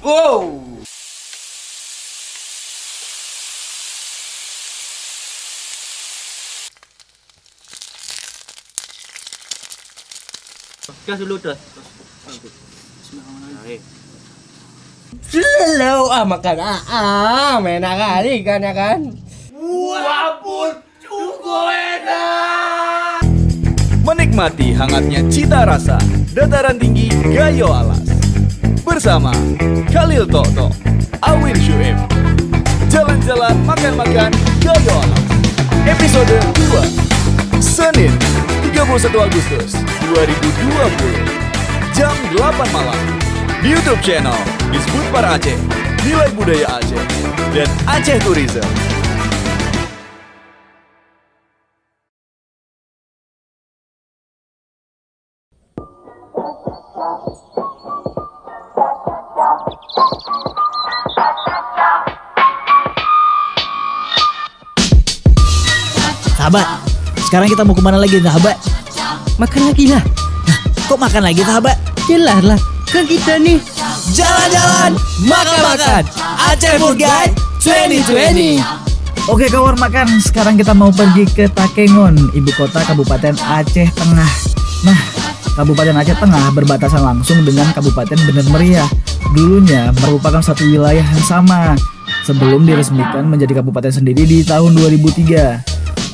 Wow. Gas dulu dah. Selalu makan enak kali kan ya kan. Wapun cukup enak. Menikmati hangatnya cita rasa dataran tinggi Gayo Alas bersama Khalil Toto, Awin Syuib. Jalan-jalan makan-makan Gayo Alas episode 2 Senin 31 Agustus 2020 jam 8 malam di YouTube channel Disebut Para Aceh, Nilai Budaya Aceh, dan Aceh Tourism. Sahabat, sekarang kita mau kemana lagi sahabat? Makan lagi lah. Kok makan lagi sahabat? Jelas lah, kan kita nih Jalan-jalan, makan-makan, Aceh Food Guide 2020. Oke kawan makan, sekarang kita mau pergi ke Takengon, ibu kota Kabupaten Aceh Tengah. Nah, Kabupaten Aceh Tengah berbatasan langsung dengan Kabupaten Bener Meriah. Dulunya merupakan satu wilayah yang sama sebelum diresmikan menjadi kabupaten sendiri di tahun 2003.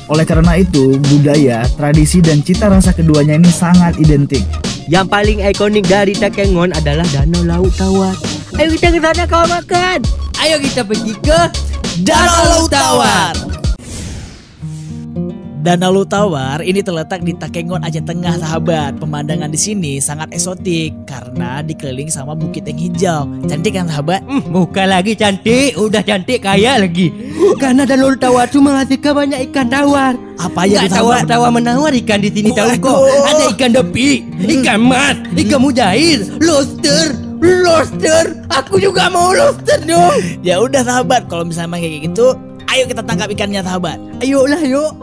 Oleh karena itu, budaya, tradisi, dan cita rasa keduanya ini sangat identik. yang paling ikonik dari Takengon adalah Danau Laut Tawar. Ayo kita ke sana kawan makan. Ayo kita pergi ke Danau Laut Tawar. Danau Laut Tawar ini terletak di Takengon Aceh Tengah sahabat. Pemandangan di sini sangat eksotik karena dikelilingi sama bukit yang hijau. Cantik kan sahabat? Bukan lagi cantik, udah cantik kaya lagi. Karena Danau Laut Tawar cuma menghasilkan banyak ikan tawar. Apa ya sahabat? Tawar menawar ikan di sini tahu kok. Waduh. Ada ikan depi, ikan mas, ikan mujair, lobster. Aku juga mau lobster dong. Ya udah sahabat, kalau misalnya kayak gitu, ayo kita tangkap ikannya sahabat. Ayolah yuk.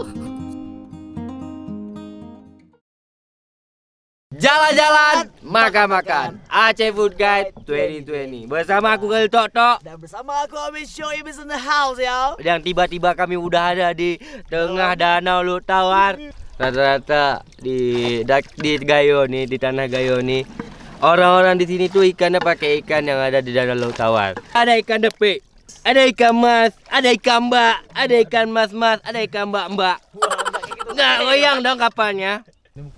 Jalan-jalan, makan-makan, Aceh Food Guide 2020 bersama aku Khalil Toto. Dan bersama aku Awin Syuib is in the house ya. Dan tiba-tiba kami udah ada di tengah Danau Laut Tawar. Rata-rata di Gayo nih, di tanah Gayo nih, orang-orang di sini tuh ikannya pakai ikan yang ada di Danau Laut Tawar. Ada ikan depe, ada ikan mas, ada ikan mbak, ada ikan mas-mas, ada ikan mbak-mbak. Nggak goyang dong kapalnya.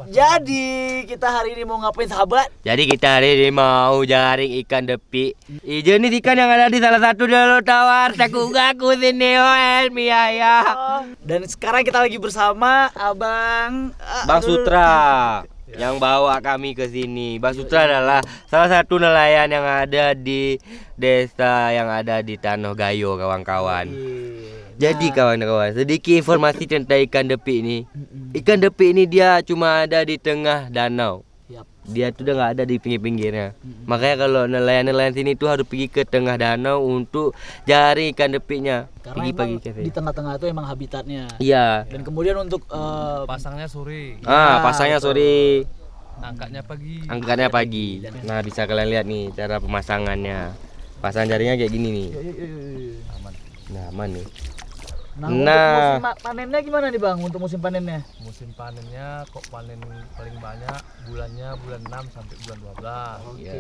Jadi kita hari ini mau ngapain sahabat? Jadi kita hari ini mau jaring ikan depi. Jenis ikan yang ada di salah satu Danau Laut Tawar. Aku sini helmi ya. Dan sekarang kita lagi bersama Bang Sutra yang bawa kami ke sini. Bang Sutra adalah salah satu nelayan yang ada di desa yang ada di Tanah Gayo kawan-kawan. Jadi kawan-kawan, sedikit informasi tentang ikan depi ini. Ikan depi ini dia cuma ada di tengah danau. Dia tuh udah nggak ada di pinggir-pinggirnya. Makanya kalau nelayan-nelayan sini tuh harus pergi ke tengah danau untuk jaring ikan depinya. Karena Pagi-pagi di tengah-tengah itu emang habitatnya. Iya. Dan kemudian untuk pasangnya sore, Pasangnya sore, angkatnya pagi. angkatnya pagi. Nah, bisa kalian lihat nih cara pemasangannya. Pasang jaringnya kayak gini nih. Nah, aman nih. Nah, Nah. untuk musim panennya gimana nih bang? Untuk musim panennya? Musim panennya kok panen paling banyak bulannya bulan 6 sampai bulan 12. Iya.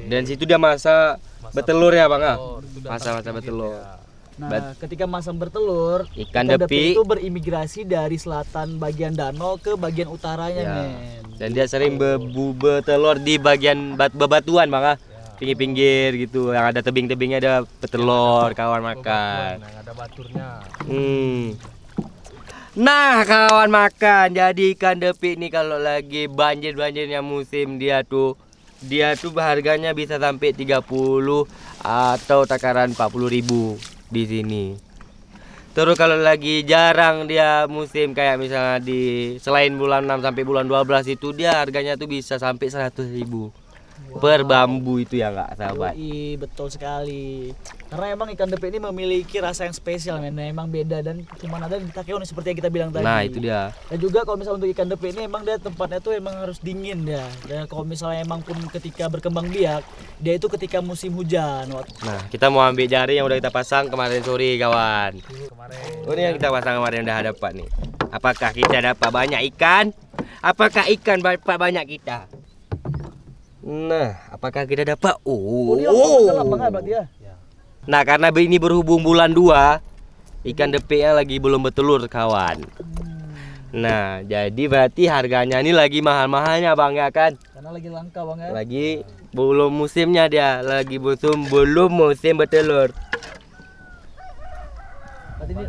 Dan situ dia masa bertelur ya bang? Telur, itu udah Masa-masa pasti bertelur. dia. Nah, ketika masang bertelur, Ikan depi itu berimigrasi dari selatan bagian danau ke bagian utaranya, Ya. men. Dan dia sering bertelur di bagian bebatuan bang, pinggir-pinggir gitu, yang ada tebing-tebingnya ada bertelur, kawan makan. Yang ada baturnya. Nah kawan makan, jadi ikan depi ini kalau lagi banjirnya musim dia tuh harganya bisa sampai 30 atau takaran 40.000 di sini. Terus kalau lagi jarang dia musim kayak misalnya selain bulan 6 sampai bulan 12 itu dia harganya tuh bisa sampai 100.000. per bambu itu ya nggak sahabat. Betul sekali. Karena emang ikan depik ini memiliki rasa yang spesial, men. Emang beda dan cuma ada di Takeon seperti yang kita bilang tadi. Nah itu dia. Dan juga kalau misalnya untuk ikan depik ini emang dia tempatnya tuh emang harus dingin ya. Dan kalau misalnya emang pun ketika berkembang biak, dia itu ketika musim hujan. Nah kita mau ambil jaring yang udah kita pasang kemarin sore kawan. Kemarin. Oh ini yang kita pasang kemarin udah dapat nih. Apakah kita dapat banyak ikan? Apakah ikan dapat banyak kita? Nah, apakah kita dapat? Dia tenggelam banget berarti ya. Nah, karena ini berhubung bulan 2, ikan depiknya lagi belum bertelur kawan. Nah, jadi berarti harganya ini lagi mahal-mahalnya Bang ya kan? Karena lagi langka Bang ya. Lagi belum musimnya dia, lagi belum musim bertelur. Berarti ini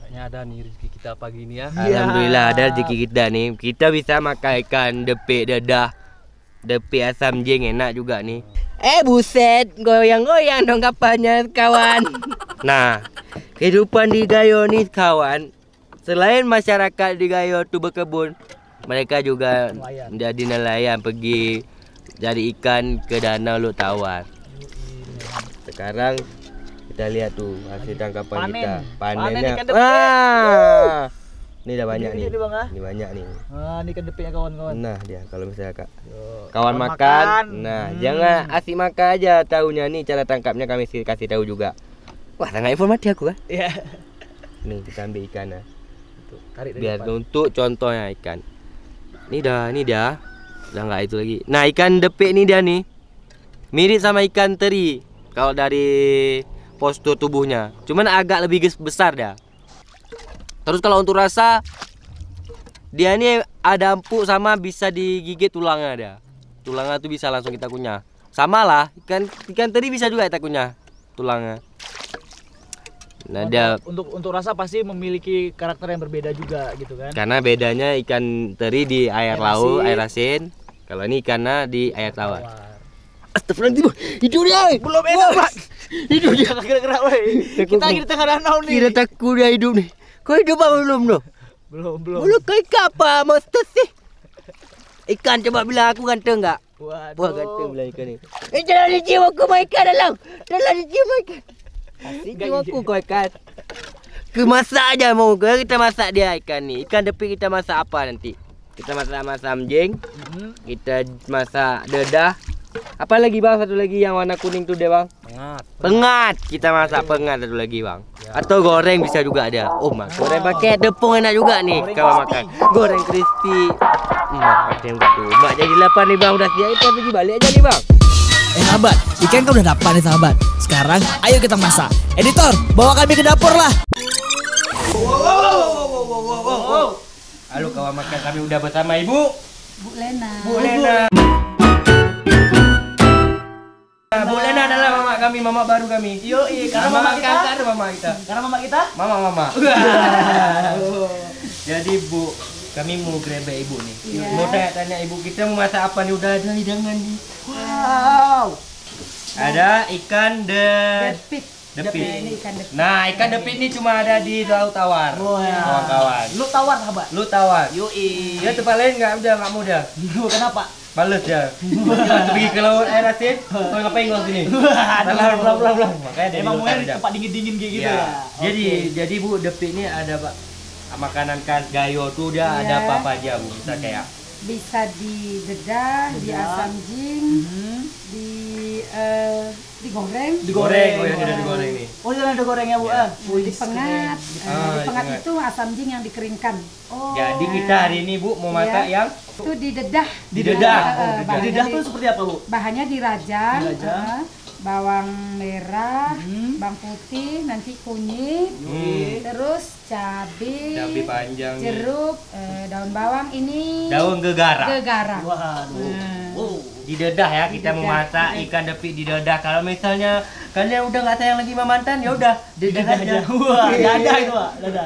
Kayaknya ada nih rezeki kita pagi ini ya. Alhamdulillah ada rezeki kita nih. Kita bisa makan ikan depik dedah, depik asam jing enak juga nih. Buset, goyang-goyang dong kapalnya kawan. Nah, kehidupan di Gayo nih kawan, selain masyarakat di Gayo tuh berkebun, mereka juga jadi nelayan pergi cari ikan ke danau Luk Tawar. Sekarang kita lihat tuh hasil tangkapan kita. Panennya. Panen ikan depik. Ini udah banyak nih. Ini Bang ya. Ini banyak nih. Ini ikan depiknya kawan-kawan. Nah, dia kalau misalnya kawan Kawan makan. makan. Nah, jangan asik makan aja tahunya nih cara tangkapnya kami kasih tahu juga. Wah, sangat informatif aku kan. Iya. Nih kita ambil ikan nah. Tarik dari Biar depan. untuk contohnya ikan. Ini dia. Udah enggak itu lagi. Nah, ikan depik ini dia nih. Mirip sama ikan teri kalau dari postur tubuhnya. Cuman agak lebih besar dah. Terus kalau untuk rasa dia ini ada empuk sama bisa digigit tulangnya dia. Tulangnya tuh bisa langsung kita kunyah. Sama lah ikan teri bisa juga kita kunyah tulangnya. Nah, dia untuk rasa pasti memiliki karakter yang berbeda juga gitu kan. karena bedanya ikan teri di air laut, air asin. Kalau ini ikannya di air tawar. Astagfirullahaladzim, hidup dia. Belum enak, Pak. Hidup dia. Gerak-gerak, woi. Kita lagi di tengah danau nih. Kira takut dia hidup nih. Kau hidup apa belum tuh? Belum. Belum kau ikan apa? Monster sih. Ikan coba bilang aku ganteng enggak? Waduh. Wah ganteng bilang ikan ni. Jangan dicium aku mau ikan dalam. Dalam dicium ikan. Asyik cium aku kau ikan. Ke masak aja mau ke kita masak dia ikan ni. Ikan depik kita masak apa nanti? Kita masak masam jeng. Kita masak dedah. Apa lagi bang? Satu lagi yang warna kuning tuh deh bang. Pengat. Kita masak pengat satu lagi bang. Atau goreng bisa juga ada. Oh mak, goreng pakai tepung enak juga nih kalau makan. Goreng crispy. Pakai juga tuh. Mak jadi lapar nih bang. Udah siap kita pergi balik aja nih bang. Sahabat, ikan kan udah dapat nih sahabat. Sekarang ayo kita masak. Editor, bawa kami ke dapur lah. Halo kawan makan, kami udah bersama ibu Bu Lena. Bu Lena. Bu Lena adalah mama kami, mama baru kami. Yoi, karena mama kita. ada mama kita. Karena mama kita. Mama. Jadi Bu, kami mau grebek ibu nih. Iya. Mau tanya ibu kita mau masak apa nih? Udah ada hidangan nih. Wow. Ada ikan Depik. depik. Ini ikan depik. Nah, ikan depik ini cuma ada di Laut Tawar. Kawan-kawan. Lu tawar sahabat. Lu tawar. Yoi. Dia tempat lain nggak mudah. Kenapa? Males ya. Pergi ke laut air asin. Kau ngapain kau sini? Belum. Makanya dia Emang di mungkin lautan aja. tempat dingin-dingin kayak gitu Ya. ya. Jadi Bu, depik ini ada Pak makanan khas Gayo tuh dia Iya. ada apa aja Bu? Bisa kayak Bisa di dedah, di asam jing, digoreng. digoreng. Oh yang udah digoreng nih. Oh, jangan ada gorengnya, Bu. Di pengat. Di pengat pengat. itu asam jing yang dikeringkan. Oh. Jadi kita hari ini Bu mau masak Iya. yang Itu di dedah. Di dedah. Bahannya Lidah di- tuh seperti apa, Bu? bahannya dirajang, Dirajang. bawang merah, bawang putih, nanti kunyit, terus cabai panjang nih. jeruk, daun bawang ini Daun gegara. gegara. Waduh. Di dedah ya kita Di mau dedah. masak ikan depik di dedah. Kalau misalnya kalian udah nggak sayang lagi sama mantan ya udah dedah aja. Wah, dadah itu, Pak. Dadah.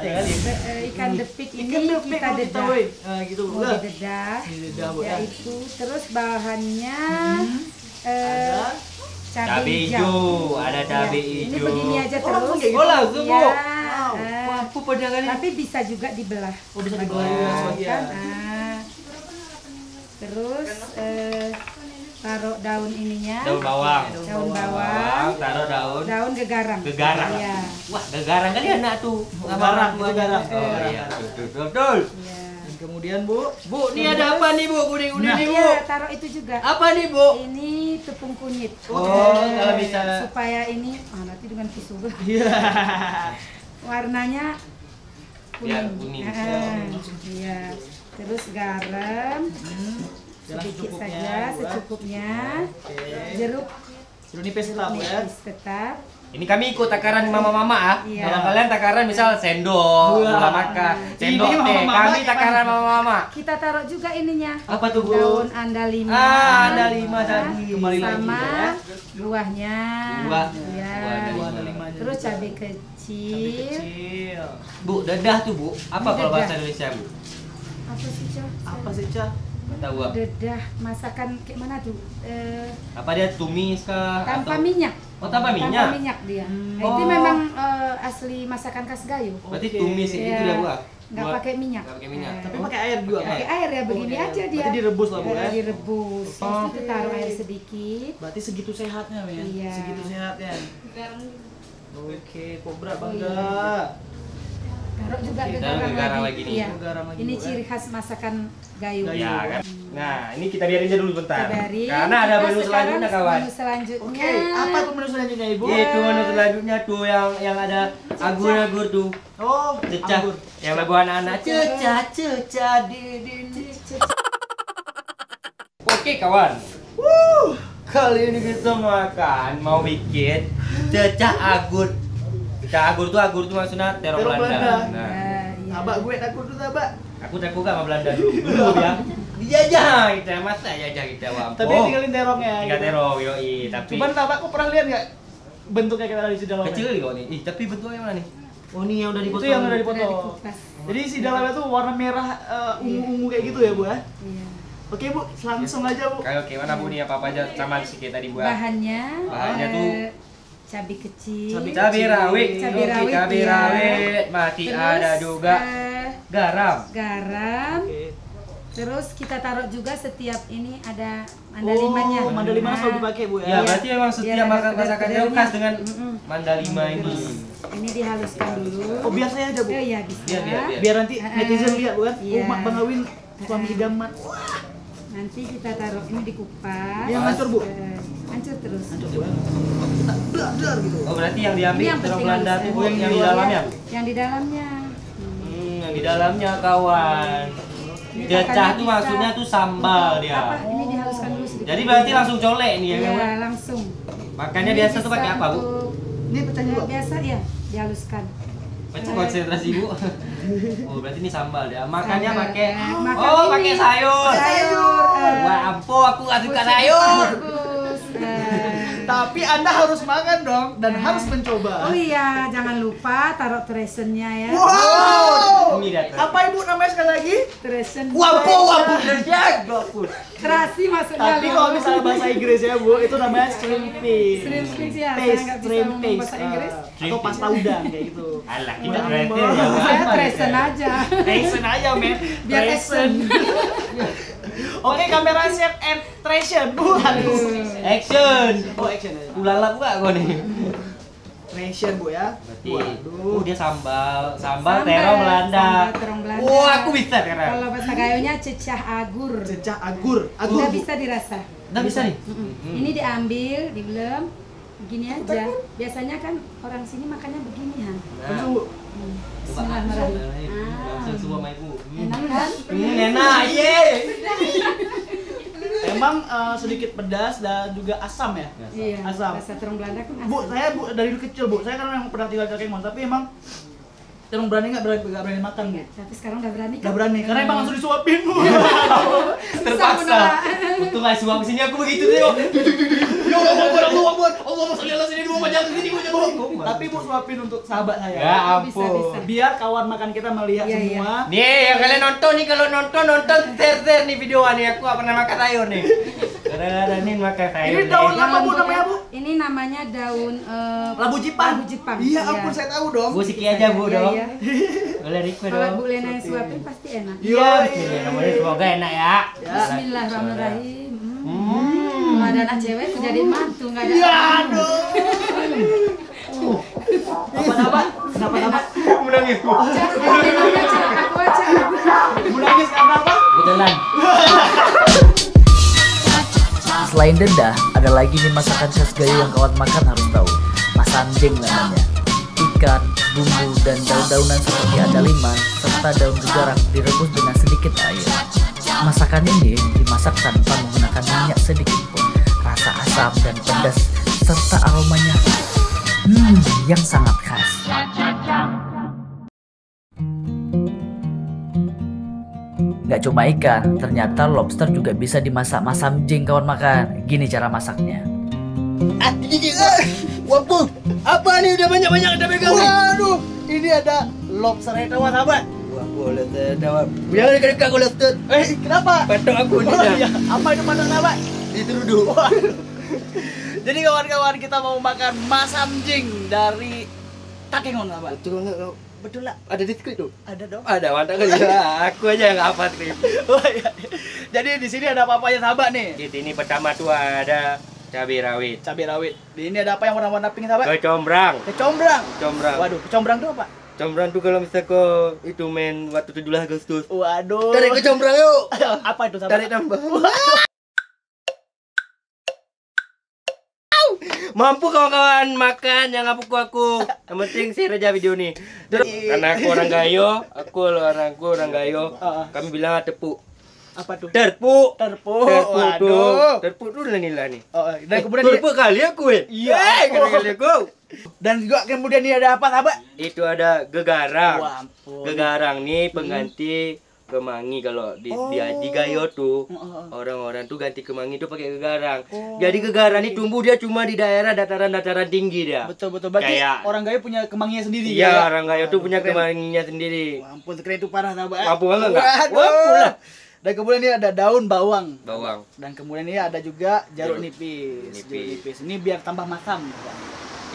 Ikan depik ini Ikan depik kita kalau kita, dedah. woi. Gitu, Bu. Mau didedah. Didedah, Bu. Ya itu terus bahannya Cabai cabai hijau, ada cabai Iya, Ini hijau. begini aja Oh, terus. langsung kayak gitu? Oh, langsung, Bu. Iya. Mampu perjalanan ini. Tapi bisa juga dibelah. Oh, bisa dibelah Bagian, juga sebagian. kan? Terus taruh daun ininya. Daun bawang. Daun bawang. Taruh daun. Daun gegarang. Gegarang. Iya. Wah, gegarang kali anak tuh. Garang, itu garang. Oh iya, betul. Iya. Dan kemudian Bu, Bu, ini ada apa nih, Bu? Kuning-kuning nih, Bu. Iya, taruh itu juga. Apa nih, Bu? Ini tepung kunyit. Oh, kalau bisa. Supaya ini, nanti dengan pisau. iya. Warnanya Biar kuning. kuning. Iya. Terus garam. Jalan Sedikit secukupnya, saja, Bu, ya. secukupnya. Oke. Jeruk Sudah nipis lah Bu ya. nipis tetap. Ini kami ikut takaran mama-mama ah. Iya. Kalau kalian takaran misal sendok, Wah. gula makan, sendok Ini teh. mama-mama Kami gimana? takaran mama-mama. Kita taruh juga ininya. Apa tuh, Bu? Daun andalima. Ah, andalima tadi. Kembali lagi, sama ya. buahnya. Buah. Ya. Buah andalima. Andalimanya. Terus cabai Cabai kecil. kecil. Bu, dadah tuh, Bu. Apa Ini kalau dadah. bahasa Indonesia, Bu? Apa sih, Cok? Apa sih, Cah? Nggak tahu, Bu. Dedah masakan kayak mana tuh? Apa dia tumis kah? Tanpa atau- minyak. Oh, tanpa minyak. Tanpa minyak dia. Nah, Oh. itu memang asli masakan khas Gayo. Berarti Oke. tumis itu Iya. dia, Bu. Nggak pakai minyak. Nggak pakai minyak. Tapi pakai air juga. Pakai Pakai air ya begini Oke. aja dia. Berarti direbus lah, Bu, ya? Direbus. Terus itu taruh air sedikit. Berarti segitu sehatnya, men. Iya. Segitu sehatnya. Oke, Kobra Oh, bangga. iya. Taruh juga Oke, gegaran taruh gegaran lagi. lagi nih. Iya. Gegaran lagi, Ini Bu, ciri khas masakan Gayo. Gayo. Ya kan. Nah, ini kita biarin aja dulu bentar. Biarin. Karena ada Kita menu sekarang selanjutnya, kawan. Menu selanjutnya. Oke, apa tuh menu selanjutnya, Ibu? Itu menu selanjutnya tuh yang ada agur-agur tuh. Oh, Cecah. anggur. Yang lagu anak-anak cecah di dinding. Oke, kawan. Kali ini kita mau bikin cecah agur. Cecah agur tuh maksudnya terong Terong Belanda. Belanda. Nah, Iya. Abak gue takut tuh, Abak. aku takut gak sama Belanda dulu ya. Dijajah kita, masa jajah kita wampung. Tapi tinggalin terongnya. Tinggal gitu. terong, yoi. Tapi Cuman Abak kok pernah lihat nggak bentuknya kayak tadi si dalamnya? kecil kok nih. Ih, tapi bentuknya mana nih? Oh, ini yang udah Itu dipotong. yang udah Udah dipotong. dikupas. Jadi si dalamnya tuh warna merah ungu-ungu kayak gitu ya, Bu ya? Iya. Oke, Bu, langsung aja, Bu. Kayak oke, mana Bu nih apa aja sama si kita tadi buat. Bahannya tuh cabai kecil. Cabai rawit, Cabai oke, rawit, cabai iya. rawit, masih Terus, ada juga garam. garam. Oke. Terus kita taruh juga setiap ini ada mandalimanya. Oh, mandalimanya Nah, selalu dipakai, Bu Ya, ya? berarti memang biar setiap ada masakan pedas-pedasnya. jauh khas dengan Mm-mm. mandalima ini. Terus ini dihaluskan dulu. Oh, biar saya aja, Bu. Oh iya bisa. Biar. Biar nanti netizen lihat, Bu kan? Iya. Oh, Bang Awin suami idaman. Nanti kita taruh ini dikupas. Yang hancur, Bu? Hancur terus. Hancur, Bu. Kita dar gitu. Oh, berarti yang diambil Ini yang terong penting Belanda harus tuh ada. Bu, yang di Iya, dalamnya. Yang di dalamnya. Yang di dalamnya kawan. Ini Cecah makannya tuh bisa. maksudnya tuh sambal dia. Apa? Ini dihaluskan dulu sedikit. Jadi berarti langsung colek nih ya Iya, kan? langsung. Makannya Ini biasa tuh bisa pakai apa, Bu? untuk- Ini pecah juga. Biasa ya, dihaluskan. Baca konsentrasi, Bu. Oh, berarti ini sambal ya. Makannya Sambal. pakai Makan Oh, ini. pakai sayur. Sayur. Wah, ampun, aku gak suka sayur. Bagus. Tapi Anda harus makan dong dan harus mencoba. Oh iya, jangan lupa taruh tresennya ya. Wow! Ini dia. Apa Ibu namanya sekali lagi? Tresen. Wampun, derajat. Wampun. Terasi maksudnya. Tapi loh. kalau misalnya bahasa Inggris ya, Bu, itu namanya shrimp fish. Shrimp fish ya, saya Paste, nggak bisa shrimp ngomong paste. bahasa Inggris. Atau pasta udang kayak gitu. Alah, kita Wah, berarti wah. ya. Saya tresen aja. Action aja, men. Biar Action. Oke, kamera set and traction. Waduh. Action. Oh, action aja. Ulalap gak kau nih? Traction, Bu ya. Berarti, Waduh. dia sambal terong Belanda. Sambal terong Belanda. Wah, aku bisa sekarang. Kalau bahasa Gayonya cecah agur. Cecah agur. Agur. Nggak Bu. bisa dirasa. Nggak bisa nih. Ini diambil, dibelem, begini aja. Biasanya kan orang sini makannya begini han. Langsung, Bu. Bismillahirrahmanirrahim. Langsung semua sama ibu. Enak kan? Enak, ye. Emang sedikit pedas dan juga asam ya? Iya. Asam. Rasa terong Belanda kan asam. Bu, saya dari dulu kecil, Bu. Saya kan memang pernah tinggal di Kemon, tapi emang terong berani nggak berani makan, Bu. Tapi sekarang udah berani kan? Nggak berani, karena emang langsung disuapin, Bu. Terpaksa. Untung nggak suam sini aku begitu deh. Ya Allah masuk dalam sini dua jangan sini gua jangan. Tapi Bu suapin untuk sahabat saya. Ya Bisa, ampun. bisa. Biar kawan makan kita melihat Iya, semua. Nih yang kalian nonton nih, kalau nonton share nih video nih, aku gak pernah makan sayur nih. Kadang-kadang nih makan sayur. Ini daun apa, Bu, namanya, Bu? Ini namanya daun Labu Jepang. Labu Jepang. Iya ampun, saya tahu dong. Bu Siki aja Bu Iya, dong. iya. Boleh request Kalau dong. Bu Lena yang suapin pasti enak. Iya. Namanya semoga enak ya. Bismillahirrahmanirrahim. Kalau ada anak cewek aku jadi mantu, nggak ada. Ya aduh. Kenapa? Menangis Bu. Aku aja. Menangis karena apa? Betulan. Selain denda, ada lagi nih masakan khas Gayo yang kawan makan harus tahu. Masamjeng namanya. Ikan, bumbu, dan daun-daunan seperti andaliman serta daun gegarak direbus dengan sedikit air. Masakan ini dimasak tanpa menggunakan minyak sedikit pun. Rasa asam dan pedas serta aromanya yang sangat khas. Gak cuma ikan, ternyata lobster juga bisa dimasak masamjeng kawan makan. Gini cara masaknya. Waduh, apa nih udah banyak-banyak udah pegang nih? Waduh, ini ada lobster hedawa sahabat. Wah, boleh sedawat. Jangan dekat-dekat aku lobster. Kenapa? Patok aku nih. Oh, iya. Apa itu patok sahabat? Dituduh. Jadi kawan-kawan, kita mau makan masamjeng dari Takengon sahabat. Betul enggak kau? Betul lah. Ada di skrip tuh? Ada dong. Ada, mantap kali ya. Aku aja yang hafal skrip. Oh, iya. Jadi di sini ada apa-apanya sahabat nih? Di sini pertama tuh ada cabai rawit, Cabai rawit. Di ini ada apa yang warna-warna pink sahabat? kecombrang. Kecombrang. Kecombrang. Waduh, kecombrang itu apa? Kecombrang tuh kalau misal kau itu main waktu 17 Agustus. Waduh. Tarik kecombrang yuk. Apa itu sahabat? Tarik tambah. Mampu kawan-kawan makan yang aku. Yang penting share aja video nih. Karena aku orang Gayo, aku orang Gayo. Kami bilang tepuk. Apa tuh? Terpuk. Terpuk. Terpuk tuh. Waduh. Terpuk tuh nilai nih. Dan kemudian Terpuk kali aku Iya. kali aku. dan juga kemudian ini ada apa sahabat? Itu ada gegarang. Wah, ampun. Gegarang nih pengganti kemangi kalau di Gayo tuh orang-orang tuh ganti kemangi tuh pakai gegarang. Jadi gegarang ini tumbuh dia cuma di daerah dataran-dataran tinggi dia. Betul. Berarti Kayak- orang Gayo punya kemanginya sendiri. Iya, ya? orang Gayo tuh punya Keren. kemanginya sendiri. Wah, ampun, keren itu parah sahabat. Mampu banget nggak? Waduh. Mampu lah. Dan kemudian ini ada daun bawang. Bawang. Dan kemudian ini ada juga jeruk Jeruk nipis. nipis. Jeruk nipis. Ini biar tambah masam.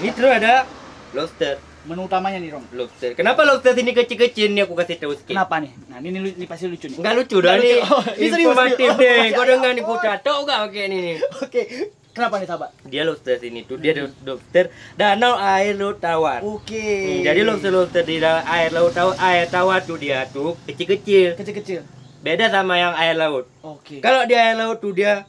Ini terus ada lobster. Menu utamanya nih, Rom. Lobster. Kenapa lobster ini kecil-kecil nih aku kasih tahu sedikit. Kenapa nih? Nah, ini pasti lucu nih. Enggak lucu dah Nggak nih. lucu. Oh, ini serius, Informatif serius. deh. Oh, Kau iya. dengar nih kau catok enggak pakai ini nih. Oke. Kenapa nih, sahabat? Dia lobster ini tuh dia lobster danau air laut tawar. Oke. Jadi lobster di air laut tawar, air tawar tuh dia tuh kecil-kecil. Kecil-kecil. Beda sama yang air laut. Oke. Kalau di air laut tuh dia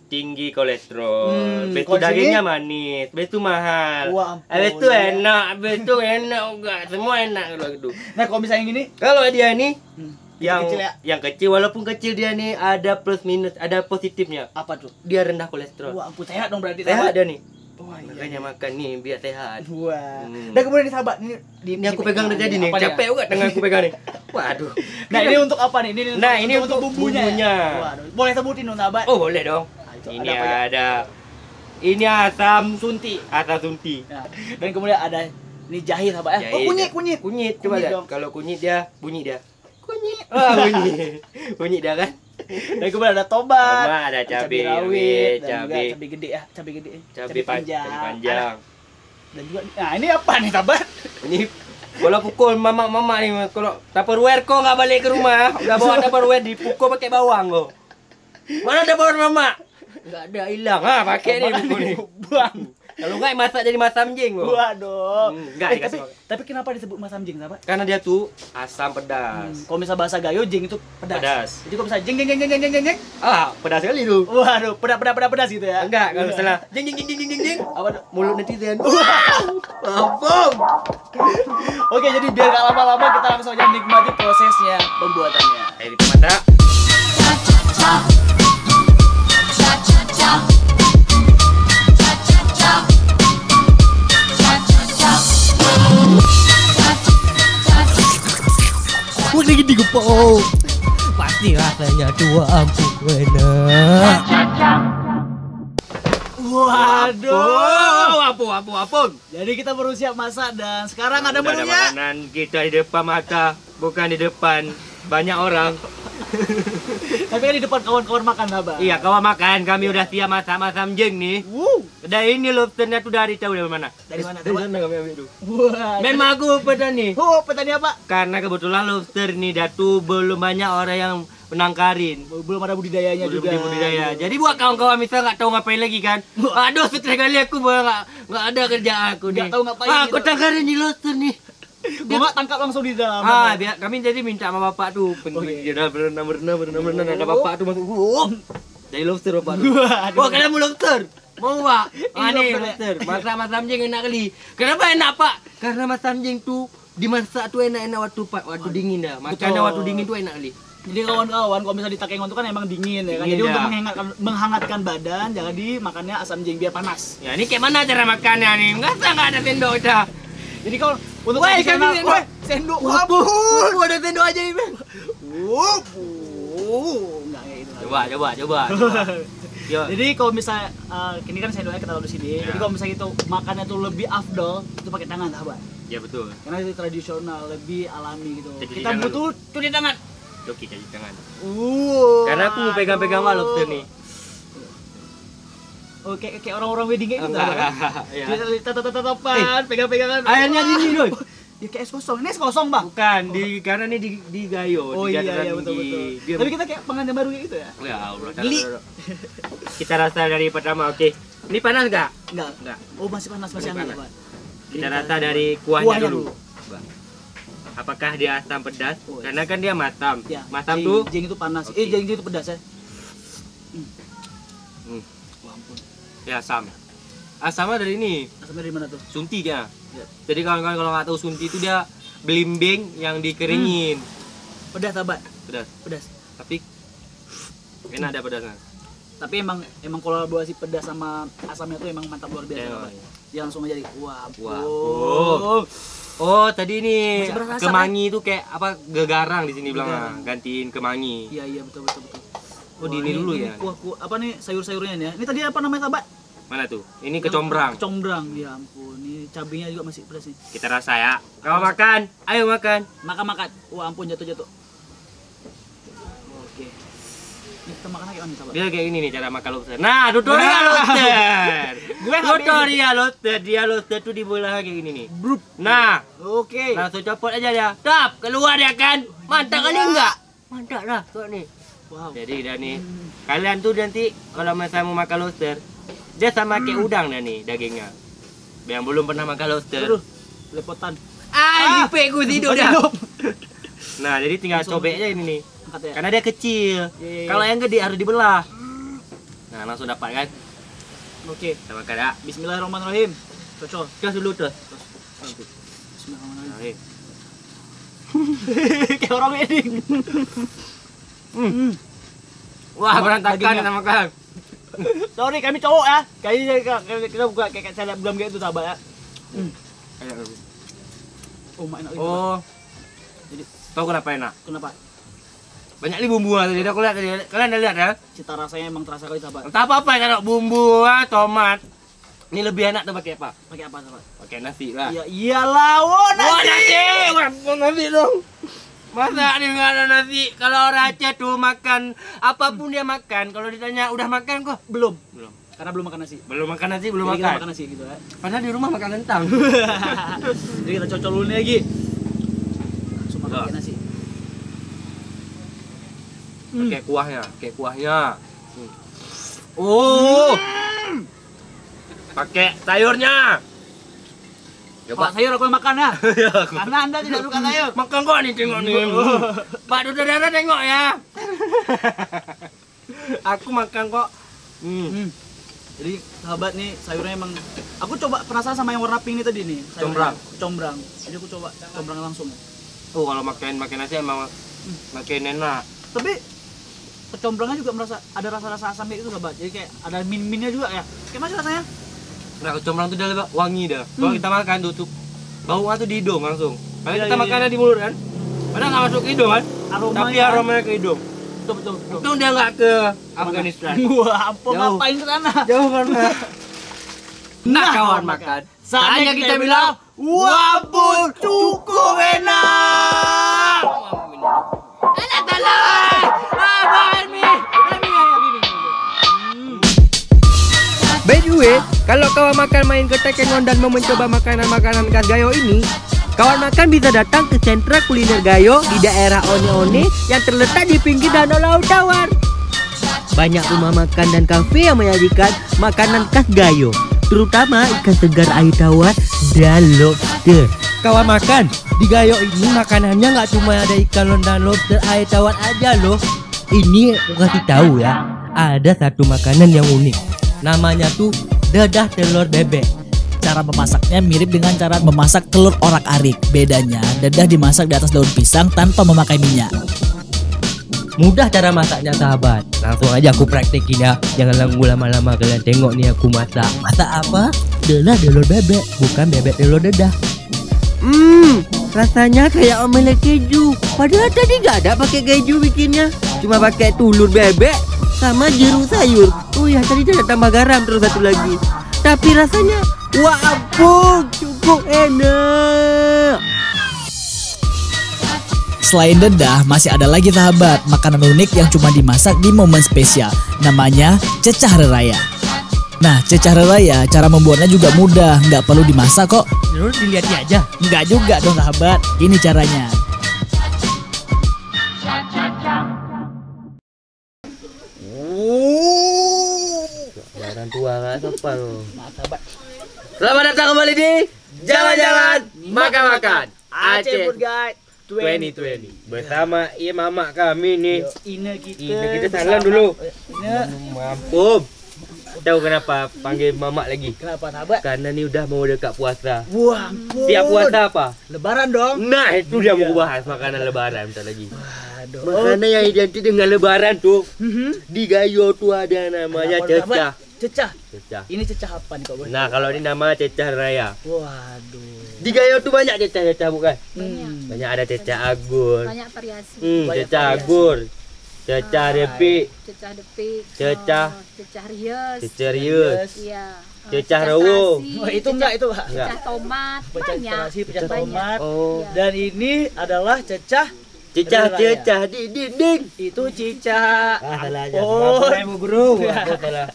tinggi kolesterol, habis itu kalau di dagingnya sini? manis, habis itu mahal, Wah, ampun, habis itu ya. enak, habis itu enak enggak, semua enak kalau gitu. Nah, kalau misalnya gini, Kalau dia ini yang kecil ya? yang kecil walaupun kecil dia nih ada plus minus, ada positifnya. apa tuh? Dia rendah kolesterol. Wah, ampun, sehat dong berarti, Sehat sahabat. dia nih. Wah, iya. Makanya makan nih biar sehat. Wah. Hmm. Dan kemudian nih, sahabat, Ini aku pegang dari tadi nih, apa capek juga tangan aku pegang nih. Waduh. Nah, ini untuk apa nih? Nah, ini untuk bumbunya. bumbunya. Waduh, boleh sebutin dong, sahabat. Oh, boleh dong. itu Ini ada apa ya? ada ini asam Sunti. sunti. Nah, dan kemudian ada ini jahe, sahabat. Oh, Jahit. kunyit. Kunyit coba Kunyit lihat. dong. Kalau kunyit dia bunyi dia. Kunyit. Ah, bunyi. Bunyi dia kan. Dan kemudian ada tobat. Tobat, ada cabai rawit, dan juga cabai- cabai gede ya, cabai gede. Cabai panjang. Dan juga nah ini apa nih, sahabat? Ini kalau pukul mama nih, kalau Tupperware kok nggak balik ke rumah, udah bawa Tupperware dipukul pakai bawang kok. Mana Tupperware mama? Nggak ada, hilang. Ah, pakai nih pukul nih. Buang. Kalau nggak masak jadi masamjeng kok. Waduh. Enggak, dikasih makan. tapi kenapa disebut masamjeng, sahabat? Karena dia tuh asam pedas. Kalau misal bahasa Gayo, jeng itu pedas. Pedas. Jadi kalau misalnya jeng. Ah, pedas sekali tuh. Waduh, pedas gitu ya. Enggak, kalau misalnya jeng. Apa tuh? Mulut netizen. Ampun. Oke, jadi biar gak lama-lama kita langsung aja nikmati prosesnya pembuatannya. Ayo kita masak. Lagi digepok. Pasti rasanya dua ampun enak. Waduh. Apun. Jadi kita baru siap masak dan sekarang ada Udah ada menunya. makanan kita di depan mata, bukan di depan banyak orang. Tapi kan di depan kawan-kawan makan sahabat. Iya, kawan makan. Kami udah siap masak jeng nih. Dan ini lobsternya tuh dari tahu dari mana? Dari mana? Dari sana kami ambil tuh. Wah. Memang aku petani. Petani apa? Karena kebetulan lobster nih datu belum banyak orang yang menangkarin. Belum ada budidayanya Belum juga. budidaya. Jadi buat kawan-kawan misal nggak tahu ngapain lagi kan. Aduh, stres kali aku nggak ada kerjaan aku nih. Nggak tahu ngapain Aku gitu. tangkarin di lobster nih. Gua nggak tangkap langsung di dalam. Biar kami jadi minta sama bapak tuh. Dia berenang ada bapak tuh masuk. Jadi lobster bapak tuh. Wah, kalian mau lobster? Mau pak? Nih lobster. Masak mas samjing enak kali. Kenapa enak pak? Karena mas samjing tuh dimasak tuh enak-enak waktu dingin dah. Makannya waktu dingin tuh enak kali. Jadi kawan-kawan, kalau misalnya di Takengon itu kan emang dingin ya kan. Dingin, Jadi ya. untuk menghangatkan badan, jadi makannya asam jeng biar panas. Ya ini kayak mana cara makannya nih? Nggak ada sendok dah. Jadi kalau untuk Woi, tradisional, kami sendok. sendok Wah, ada sendok aja ini. Enggak kayak gitu. Coba. Yo. Jadi kalau misalnya ini kan sendoknya kita taruh di sini. Ya. Jadi kalau misalnya itu makannya tuh lebih afdol, itu pakai tangan, sahabat. Ya betul. Karena itu tradisional, lebih alami gitu. Cuci Kita tangan butuh cuci tangan. Oke, cuci tangan. Karena aku mau pegang-pegang lobster nih. Oh, kayak orang-orang wedding kayak gitu. Enggak. Ya. Tatapan, pegang-pegangan. Airnya dingin, Doi. Ya kayak es kosong. Ini es kosong, Bang. Bukan, karena ini di gayo, Oh di iya dataran iya betul tinggi. betul. Dia- Tapi kita kayak pengantin baru kayak gitu ya? Ya Allah. Geli. Kita rasa dari pertama, oke. Ini panas nggak? Enggak. Enggak. Oh masih panas, masih Masih hangat, panas. Pak. Kita rasa dari kuahnya dulu. Coba. Apakah dia asam pedas? Oh, iya. Karena kan dia masam. Ya, Masam jeng- tuh jeng itu panas. Oke. Jeng itu pedas ya. Wah, ampun. ya asam. Asamnya dari ini, Asamnya dari mana tuh? sunti ya. Ya. Jadi kawan-kawan kalau nggak tahu sunti itu dia belimbing yang dikeringin. Pedas, sahabat. Pedas. Pedas. Tapi enak ada pedasnya. Tapi emang kolaborasi pedas sama asamnya tuh emang mantap luar biasa, Ya, sahabat. iya. Dia langsung aja di wah, Wah, ampun. Oh, tadi ini Masih berasa asam, kemangi itu kayak apa gegarang di sini bilang Gegarang. gantiin kemangi. Iya iya betul betul betul. Oh, di ini dulu ya. Kuah apa nih sayur-sayurnya nih ya? Ini tadi apa namanya, sahabat? Mana tuh? Ini kecombrang. Kecombrang, ya ampun. Ini cabenya juga masih pedas nih. Kita rasa ya. Kau makan, ayo makan. Makan. Wah ampun jatuh. Oke. Ini kita makan lagi nih, sahabat. Dia kayak gini nih cara makan lobster. Nah, tutorial lobster. Gue nggak Tutorial lobster. Dia lobster tuh dibelah kayak gini nih. Nah, Oke. langsung copot aja dia. Tap, keluar dia kan. Mantap kali enggak? Mantap lah, tuh nih. Wow. Jadi dah nih, kalian tuh nanti kalau misalnya mau makan lobster, dia sama kayak udang dah nih dagingnya. Yang belum pernah makan lobster. Aduh, lepotan. Dipek gue tidur dah. Hidup. Nah, jadi tinggal cobek aja ini nih. Angkat ya. Karena dia kecil. Iya. Kalau yang gede harus dibelah. Nah, langsung dapat kan. Oke. Kita makan ya. Bismillahirrahmanirrahim. Cocok. Terus dulu terus. Bismillahirrahmanirrahim. Nah, Kayak orang wedding. Wah, berantakan dagingnya. kita makan. Sorry, kami cowok ya. Kita buka kayak saya belum kayak itu, sahabat ya. Oh, enak itu. Oh, Jadi tahu kenapa enak? kenapa? Banyak nih bumbu tadi. Aku lihat tadi. Kalian udah lihat ya? Cita rasanya emang terasa kali, sahabat. Entah apa kalau bumbu, tomat. Ini lebih enak tuh pakai apa? Pakai apa, sahabat? Pakai nasi lah. Ya iyalah, Wah, nasi! Wah, nasi dong. Masa dia nggak ada nasi? Kalau orang Aceh tuh makan apapun dia makan. Kalau ditanya udah makan kok? Belum. Belum. Karena belum makan nasi. Belum makan nasi, belum Jadi kita makan. makan nasi gitu ya. Padahal di rumah makan kentang. Jadi kita cocok dulu nih lagi. Langsung makan Udah. pakai nasi. Kayak kuahnya. Oh. Pakai sayurnya. Pak sayur aku yang makan ya. Karena Anda tidak suka sayur. Makan kok nih tengok nih. Pak Saudara tengok ya. Aku makan kok. Jadi sahabat nih sayurnya emang aku coba penasaran sama yang warna pink ini tadi nih. sayurnya. Combrang. Jadi aku coba combrang langsung. Oh, kalau makan nasi emang makin enak. Tapi kecombrangnya juga merasa ada rasa-rasa asam gitu, sahabat. Jadi kayak ada min-minnya juga ya. Kayak mana rasanya? Nah, kecombrang tuh udah wangi dah. Kalau kita makan tuh baunya tuh di hidung langsung. Kalau Iya, kita iya, makannya di mulut kan, padahal nggak masuk ke hidung kan, tapi aromanya ke hidung. Betul. Untung dia nggak ke Afghanistan. Wah, ampun Jauh. ngapain ke sana? Jauh karena. Nah, kawan makan. Saatnya kita bilang, wapun cukup enak. By the way, kalau kawan makan main ke Takengon dan mau mencoba makanan-makanan khas Gayo ini, kawan makan bisa datang ke sentra kuliner Gayo di daerah One-One yang terletak di pinggir Danau Laut Tawar. Banyak rumah makan dan kafe yang menyajikan makanan khas Gayo, terutama ikan segar air tawar dan lobster. Kawan makan, di Gayo ini makanannya nggak cuma ada ikan dan lobster air tawar aja loh. Ini aku kasih tahu ya, ada satu makanan yang unik. Namanya tuh dadah telur bebek. Cara memasaknya mirip dengan cara memasak telur orak-arik. Bedanya, dadah dimasak di atas daun pisang tanpa memakai minyak. Mudah cara masaknya sahabat. Langsung aja aku praktekin ya. Jangan nunggu lama-lama, kalian tengok nih aku masak. Masak apa? Dadah telur bebek, bukan bebek telur dadah. Rasanya kayak omelet keju. Padahal tadi gak ada pakai keju bikinnya. Cuma pakai telur bebek sama jeruk sayur. Oh ya, tadi ada tambah garam terus satu lagi. Tapi rasanya wah ampun, cukup enak. Selain dadah, masih ada lagi sahabat makanan unik yang cuma dimasak di momen spesial. Namanya cecah reraya. Nah, cecah reraya cara membuatnya juga mudah, nggak perlu dimasak kok. Terus dilihat aja. Nggak juga dong sahabat, ini caranya. Orang tua nggak sopan loh. Selamat datang kembali di Jalan-Jalan Makan-Makan Aceh Food Guide 2020 bersama mama kami nih. Ina Kita salam dulu. Mampum. Tahu kenapa panggil mama lagi? Kenapa sahabat? Karena nih udah mau dekat puasa. Wah, ampun. Tiap puasa apa? Lebaran dong. Nah, itu dia mau bahas makanan lebaran bentar lagi. Aduh. Makanan yang identik dengan lebaran tuh. Di Gayo tuh ada namanya cecah. Cecah. Cecah. Ini cecah apa nih kok boleh? Nah, kalau ini nama cecah raya. Waduh. Di Gayo tuh banyak cecah-cecah bukan? Banyak. Banyak ada cecah agur. Banyak variasi. Banyak Cecah variasi. agur. Cecah repik. Cecah depik, Cecah. cecah rius, Cecah rius. iya, Cecah rewo. terasi, Oh, itu enggak itu, Pak. Enggak. cecah tomat, Pecah banyak. terasi, pecah Banyak. tomat. Oh. Iya. Dan ini adalah cecah. Cecah-cecah di dinding. Itu cicak. Salah aja. Oh. Ibu guru. Aku salah.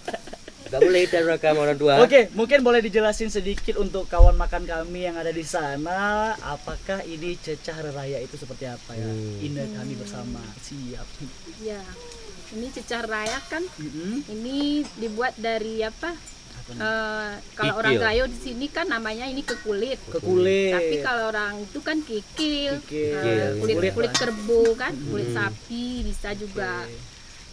Gak boleh kita rekam orang tua. Oke, mungkin boleh dijelasin sedikit untuk kawan makan kami yang ada di sana, apakah ini cecah raya itu seperti apa ya? Ina kami bersama. Siap. Iya. Ini cecah raya kan, Mm-mm. ini dibuat dari apa? Kalau Kikil. orang Gayo di sini kan namanya ini ke kulit. Ke kulit. Tapi kalau orang itu kan kikil, Kikil. kulit kerbau kan, kulit Hmm. sapi bisa juga.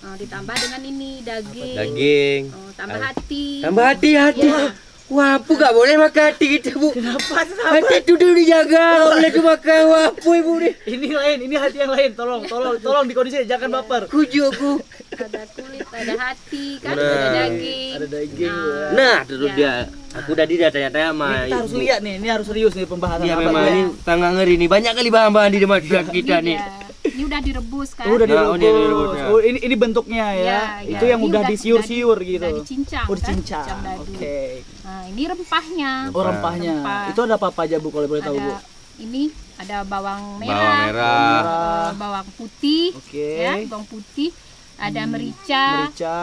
Ditambah dengan ini daging, Daging. tambah hati. Tambah hati-hati. Iya. Wah, Bu gak boleh makan hati kita, Bu. Kenapa Hati itu dulu dijaga. Gak boleh dimakan. Wah, Bu, Ibu nih. Ini lain, ini hati yang lain. Tolong dikondisi, jangan baper. Kujuk aku. Ada kulit, ada hati kan, Nah. ada daging. Ada daging. ya. Nah, terus Ya. dia. Aku tadi udah tanya-tanya sama Ini kita harus Ibu. lihat nih, ini harus serius nih pembahasan Dia apa memang ya. ini sangat ngeri nih. Banyak kali bahan-bahan di depan kita nih. Iya. Ini udah direbus kan? Oh, udah Nah, oh, ini direbus. direbusnya. Oh, ini bentuknya ya. Iya, Itu iya. yang Ini udah disiur-siur gitu. Udah dicincang. Oh, dicincang. Kan? Cincang dadu. Oke. Nah, ini rempahnya. Oh, rempahnya. Rempah. Itu ada apa aja, Bu, kalau boleh tahu, Bu? Ada ini ada bawang merah, Bawang merah. bawang putih, Oke. ya, bawang putih, ada merica, Merica,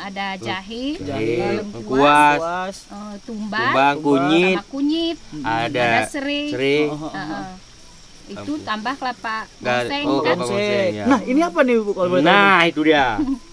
ada jahe, Jahe, lengkuas, lengkuas, kuas, tumbang, tumbang, kunyit, sama kunyit, ada serai. serai. Oh, oh, oh. Itu tambah kelapa Gar- goseng oh, kan? kelapa Konsek. goseng, ya. Nah, ini apa nih, Bu, kalau boleh tahu? Nah, itu dia.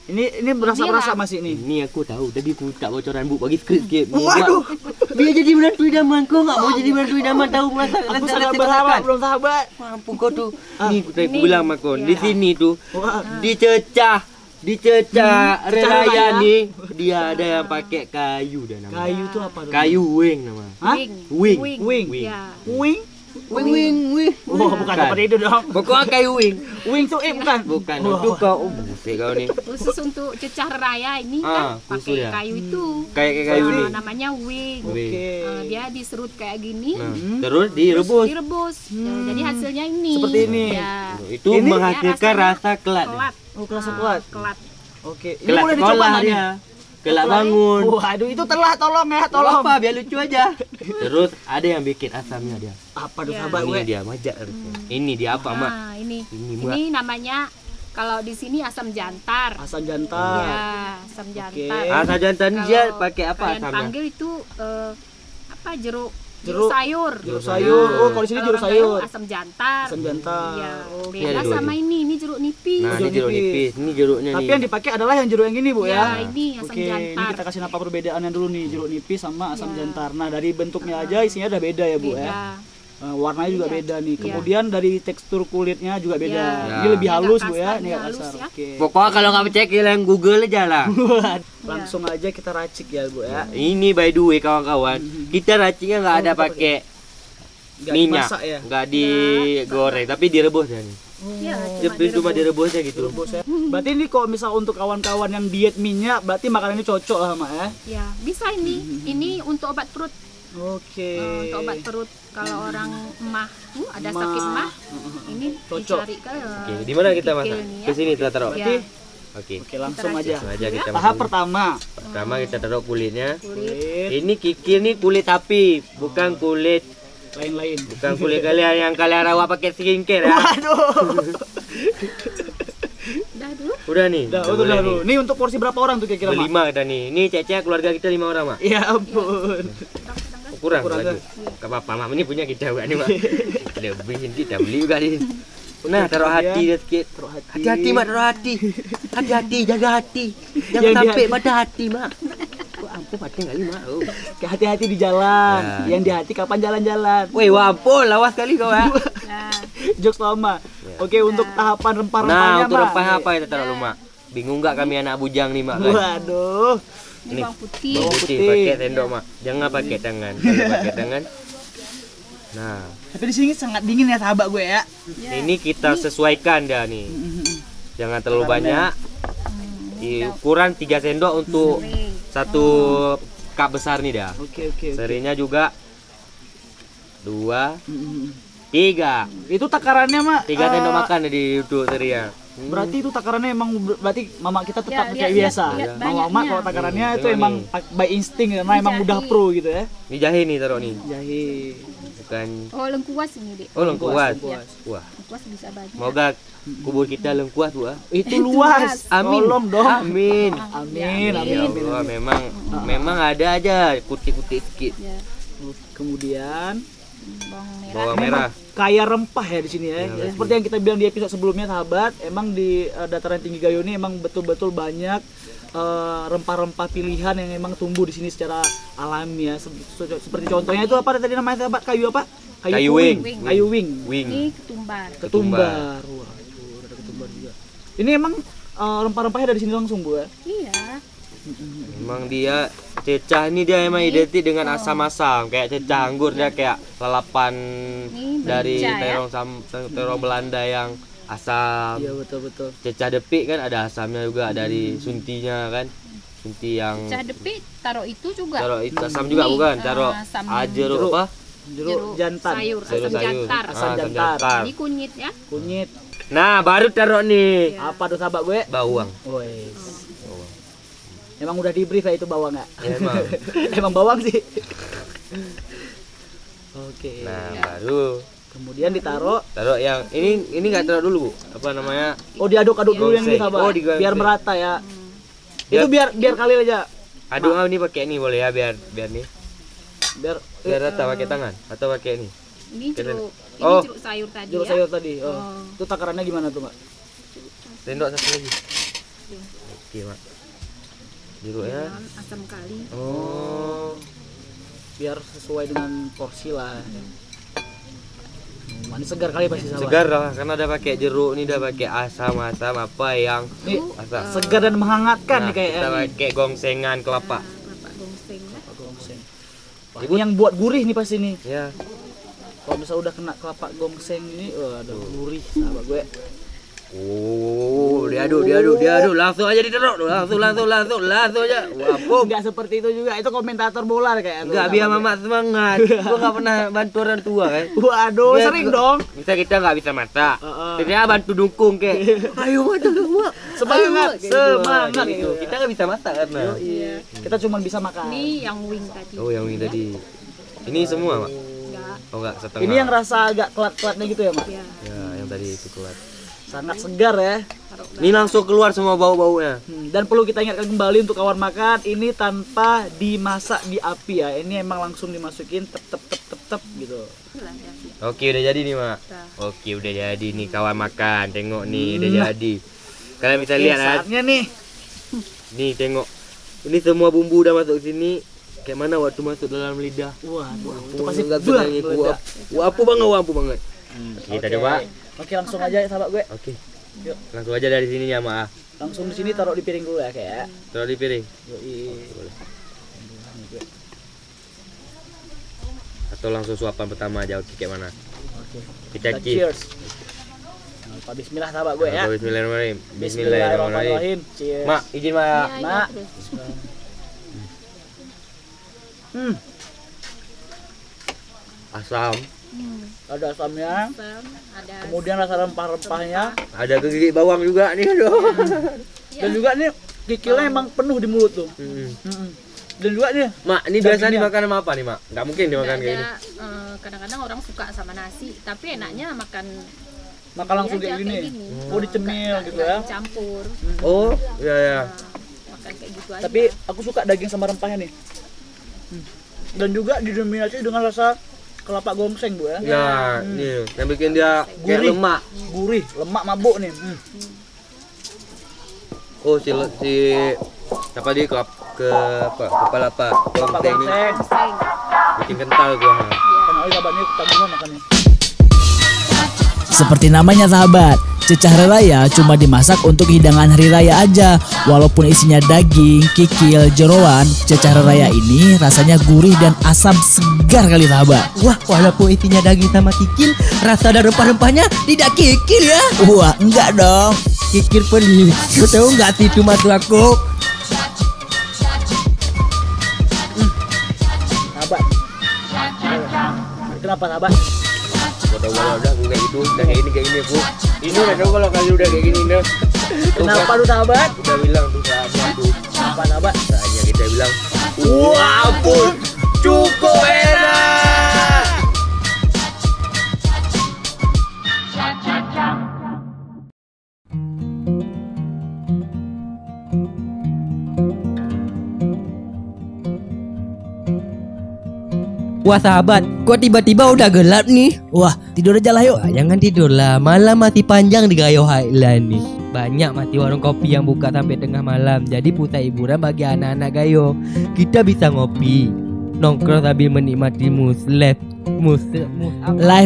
Ini berasa-berasa Inilah. masih nih. Ini aku tahu. Tadi aku tak bocoran, Bu. Bagi skrip. Waduh. Dia jadi menantu idaman. Kau nggak mau jadi menantu idaman? Tahu merasa Aku sangat berharap, belum sahabat. Mampu kau tuh. Nih, aku Ini, bilang sama kau. Di ya. sini tuh. Wah, Dicecah cecah relaya raya. nih. Dia ada yang pakai kayu dan nama. kayu itu apa? dong? Kayu wing nama. Hah? Wing. Wing. Ya. Wing? Wing. Oh, bukan seperti itu dong. Pokoknya kayu wing. Wing tuh bukan. Bukan. Wah. Itu kau. Oh, buset kau nih. Khusus untuk cecah raya ini Ah, kan khusus pakai ya. kayu itu. Kayak kayu nih. Namanya wing. Oke. Dia diserut kayak gini. Nah, terus direbus. Direbus. Jadi hasilnya ini. Seperti ini. Ya. Itu Ini menghasilkan rasanya rasa kelat. Kelat. Oh, kerasa kuat. Kelat. Oke. Ini Kelat boleh dicoba sekolah nggak nih? dia. Kelak bangun. Waduh, itu telah tolong ya, Tolong tolong. apa biar lucu aja. Terus ada yang bikin asamnya dia. Apa tuh Ya. sahabat Ini gue? dia majak harusnya. Ini dia apa, Mak? Nah, ini. Ini, Mak. Ini namanya Kalau di sini asam jantar. Asam jantan. Iya, asam jantar. Asam jantan Kalau dia pakai apa kalian asamnya? panggil itu apa jeruk Jeruk sayur. Jeruk sayur. Oh, kalau di sini jeruk orang Gayo sayur. asam jantar. Asam jantan. Iya. Oke. Ini ada Beda dua sama nih. ini jeruk nipis. Nah, ini Jeruk jeruk nipis. nipis. Ini jeruknya Tapi nih. yang dipakai adalah yang jeruk yang ini, Bu, Ya, ya. ini asam Oke, ini jantar. kita kasih nama perbedaannya dulu nih, jeruk nipis sama asam Ya. jantar. Nah, dari bentuknya aja isinya udah beda ya, Bu, Beda. ya. Warnanya juga Iya. beda nih. Iya. Kemudian dari tekstur kulitnya juga beda. Iya. Ini lebih Ini halus, agak Bu, ya. kasar, Ini ini agak halus, kasar. ya. Oke. Pokoknya kalau nggak percaya kalian Google aja lah. Langsung aja kita racik ya, Bu, ya. Ini by the way kawan-kawan, kita raciknya nggak ada pakai Nggak minyak, dimasak ya. nggak digoreng, tapi direbus ya nih. Iya, Cuma direbus aja gitu. Bos ya. Berarti ini kalau misal untuk kawan-kawan yang diet minyak, berarti makanan ini cocok lah, Mak, ya. Ya, bisa ini. Ini untuk obat perut. Oke. Untuk obat perut kalau orang emah ada Emah. sakit emah, ini Cocok. dicari ke. Oke, di mana kita masak? Pikil nih, ya. Ke sini kita taruh. Ya. Oke. Oke, langsung Kita aja. Langsung aja kita Tahap masuk. pertama. Pertama kita taruh kulitnya. Kulit Ini kikil nih kulit sapi, bukan kulit lain-lain. kalian yang kalian rawat pakai skincare ya. Waduh. Udah dulu. Udah nih. Udah, udah udah boleh dulu. nih. Ini untuk porsi berapa orang tuh kira-kira, Mak? Berlima kita nih. Ini Cece keluarga kita 5 orang, Mak. Ya ampun. Oh, kurang Kurang lagi. Gak apa-apa, Mak. Ini punya kita juga nih, Mak. Lebih kita beli juga nih. Nah, taruh hati dia sedikit. Taruh hati. Hati-hati, Mak, taruh hati. Hati-hati, jaga hati. Jangan Yang di sampai hati. pada hati, Mak. Oh, ampun, mati kali, Mak. Oh. Hati-hati di jalan. Ya. Yang di hati kapan jalan-jalan. Woi, wampun, lawas kali kau ya. Nah, Jokes lama. Oke, untuk tahapan rempah-rempahnya, Nah, untuk Mak. rempah apa kita taruh lu, Mak? Bingung nggak kami anak bujang nih, Mak? Kan? Waduh. ini Nih. bawang putih. Bawang Putih putih. pakai sendok, Mak. Jangan pakai tangan. Kalau pakai tangan. Nah, Tapi di sini sangat dingin ya, sahabat gue ya. Ya. ini kita sesuaikan dah nih. Jangan terlalu banyak. Ukuran 3 sendok untuk Sering. satu cup besar nih dah. Oke, oke. Serinya juga 2, 3. Itu takarannya, Mak. 3 sendok makan di untuk serinya. Berarti itu takarannya emang berarti mama kita tetap Ya, kayak lihat, biasa. lihat Mama banyaknya. kalau takarannya itu Tengok emang nih. by insting karena emang Ini udah jahe. pro gitu ya. Ini jahe nih taruh nih. Jahe. Bukan Oh, lengkuas ini, Dek. oh lengkuas. Lengkuas. Wah, Lengkuas bisa banyak. semoga kubur kita lengkuas, Bu. Itu luas. Amin. Tolong dong. Amin. Amin, Ya amin. Allah, memang ada aja kutik-kutik sedikit. Ya. Kemudian Bawang merah. Bawang merah. kaya rempah ya di sini ya. Ya, Jadi betul. seperti yang kita bilang di episode sebelumnya, sahabat, emang di dataran tinggi Gayo ini emang betul-betul banyak rempah-rempah pilihan yang emang tumbuh di sini secara alami ya. Seperti contohnya itu apa tadi namanya, sahabat? Kayu apa? Kayu wing. wing. Kayu wing. Wing. Ini ketumbar. Ketumbar. Wah, itu ada ketumbar juga. Ini emang rempah-rempahnya dari sini langsung, Bu ya. Iya. Memang dia cecah ini dia emang identik dengan asam-asam kayak cecah anggur, dia kayak lalapan Ini dari merica, ya. terong Belanda yang asam. Iya, betul-betul. Cecah depik kan ada asamnya juga dari suntinya kan. Sunti yang Cah depit taruh itu juga. taruh itu asam juga Ini, bukan? Taruh asam jeruk apa? Jeruk jantan. sayur, Jeruk asam sayur. jantar. Asam Ah, jantar. Ini kunyit ya. Kunyit. Nah, baru taruh nih Apa tuh, sahabat gue? bawang. Wes. Emang udah di brief ya itu bawang nggak? Ya, emang. Emang bawang sih. Oke. Nah, baru Kemudian ditaruh. taruh yang ini nggak taruh dulu, Bu. Apa namanya? Oh, diaduk-aduk dulu yang ini, Gongseng. sahabat. Oh, digongseng. Biar merata ya. Biar- Itu biar kali aja. Aduk ini pakai ini boleh ya biar nih. Biar Biar rata pakai tangan atau pakai ini. Ini jeruk. Ini Oh. jeruk sayur tadi jeruk ya. sayur tadi. Oh. Oh. Itu takarannya gimana tuh, Mbak? Sendok satu lagi. Oke, Mak. Jeruknya. Asam kali. Oh. Biar sesuai dengan porsi lah. Manis segar kali pasti, sahabat. Segar lah karena udah pakai jeruk nih, udah pakai asam-asam apa yang Nih, asam. segar dan menghangatkan Nah, nih kayaknya. kita pakai gongsengan kelapa. Kelapa gongseng ya. Gongseng. Wah, ini yang buat gurih nih pasti nih. Ya. Kalau misalnya udah kena kelapa gongseng ini, waduh, gurih, sahabat gue. Oh, diaduk, langsung aja ditaruh, langsung aja. Wah, pum. Enggak seperti itu juga. Itu komentator bola kayak Enggak, biar mama semangat. Gua enggak pernah bantu orang tua kan. Waduh, Biar sering gua- dong. Bisa kita nggak bisa masak. Heeh. Ternyata bantu dukung kayak. Ayo masak semua. Semangat, semangat gitu. gitu. Kita nggak bisa masak karena. Iya. Kita cuma bisa makan. Ini yang wing tadi. Oh, yang ini tadi. Ini semua, Mak. Enggak. Oh, enggak setengah. Ini yang rasa agak kelat-kelatnya gitu ya, Mak. Ya. Ya, yang tadi itu keluar. Sangat segar ya. Taruh Ini langsung keluar semua bau-baunya. Dan perlu kita ingatkan kembali untuk kawan makan, ini tanpa dimasak di api ya. Ini emang langsung dimasukin tep gitu. Itulah ya. Oke, udah jadi nih, Mak. Udah. Oke, udah jadi nih kawan makan. Tengok nih, udah jadi. Kalian bisa lihat kan? Saatnya nih. Nih, tengok. Ini semua bumbu udah masuk sini. Kayak mana waktu masuk dalam lidah? Wah, itu Wah, pasti nggak buah, tenang, meledak. Wampu banget. Kita coba. Oke, langsung aja sahabat gue. Oke. Yuk. Langsung aja dari sini ya, Mak. Langsung di sini taruh di piring dulu ya kayak. Taruh di piring. Yoi. Atau langsung suapan pertama aja. Oke, kayak mana? Oke. Kita Kita cip. cheers. Nah, bismillah sahabat gue ya. Bismillahirrahmanirrahim. Bismillahirrahmanirrahim. Cheers. Mak, izin, Mak. Iya, iya, Mak. terus. Asam. Ada asamnya. Asam, ada Kemudian rasa rempah-rempahnya. Ada gigi bawang juga nih, aduh. Dan juga nih kikilnya emang penuh di mulut tuh. Dan juga nih Mak, ini biasa dagingnya. dimakan sama apa nih, Mak? Nggak mungkin dimakan kayak ini. kadang-kadang orang suka sama nasi, tapi enaknya makan makan langsung aja kayak gini. Oh, Nggak- dicemil nggak- gitu nggak ya. dicampur. Oh, iya ya. Nah, makan kayak gitu aja. Tapi aku suka daging sama rempahnya nih. Dan juga didominasi dengan rasa kelapa gongseng, Bu ya. Ya, nih yang bikin dia kayak Gurih. lemak. Gurih, lemak mabuk nih. Oh, si apa dia kepala apa? Kelapa Gongseng ini gongseng. Seng. bikin kental gua. Kan oleh sahabat ini kita dulu makannya. Seperti namanya sahabat, cecah hari raya cuma dimasak untuk hidangan hari raya aja. Walaupun isinya daging, kikil, jeroan, cecah hari raya ini rasanya gurih dan asam segar kali sahabat. Wah, walaupun isinya daging sama kikil, rasa dan rempah-rempahnya tidak kikil ya. Wah, enggak dong. Kikil pedih. Kau tahu nggak sih itu maksud aku? Sahabat. Kenapa sahabat? Udah kayak gitu, udah kayak gini aku. Ini udah tahu kalau kali udah kayak gini nih. Kenapa lu sahabat? Udah bilang tuh saatnya tuh. Kenapa sahabat? Saatnya kita bilang, wah ampun, cukup enak. Wah sahabat, kok tiba-tiba udah gelap nih? Wah, tidur aja lah yuk. Wah, jangan tidur lah, malam masih panjang di Gayo Highland nih. Banyak mati warung kopi yang buka sampai tengah malam. Jadi pusat hiburan bagi anak-anak Gayo. Kita bisa ngopi, nongkrong sambil menikmati Live